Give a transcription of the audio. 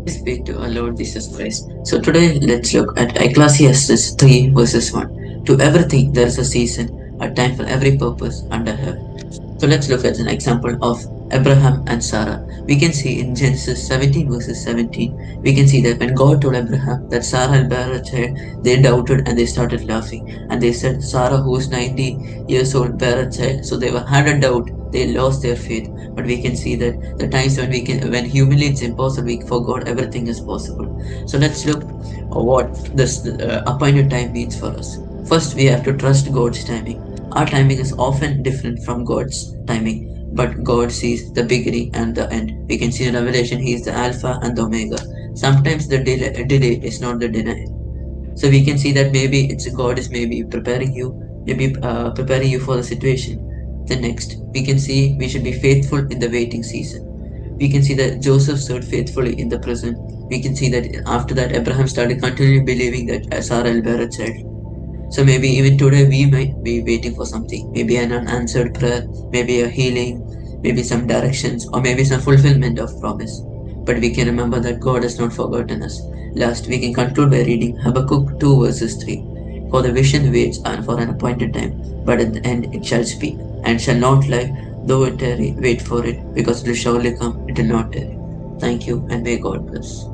Praise be to our Lord Jesus Christ. So today let's look at Ecclesiastes 3 verses 1. To everything there is a season, a time for every purpose under heaven. So let's look at an example of Abraham and Sarah. We can see in Genesis 17 verses 17, we can see that when God told Abraham that Sarah will bear a child, they doubted and they started laughing. And they said, Sarah, who is 90 years old, bear a child. So they had a doubt. They lost their faith. But we can see that the times when humanly it's impossible, for God everything is possible. So let's look what this appointed time means for us. First, we have to trust God's timing. Our timing is often different from God's timing, but God sees the beginning and the end. We can see in Revelation, He is the Alpha and the Omega. Sometimes the delay is not the denial. So we can see that maybe it's God is maybe preparing you, maybe preparing you for the situation. Then next, we can see we should be faithful in the waiting season. We can see that Joseph served faithfully in the prison. We can see that after that, Abraham started continually believing that Sarah will bear a child. So maybe even today we might be waiting for something, maybe an unanswered prayer, maybe a healing, maybe some directions, or maybe some fulfillment of promise. But we can remember that God has not forgotten us. Last, we can conclude by reading Habakkuk 2 verses 3. For the vision waits for an appointed time, but at the end it shall speak, and shall not lie, though it tarry, wait for it, because it will surely come, it will not tarry. Thank you, and may God bless.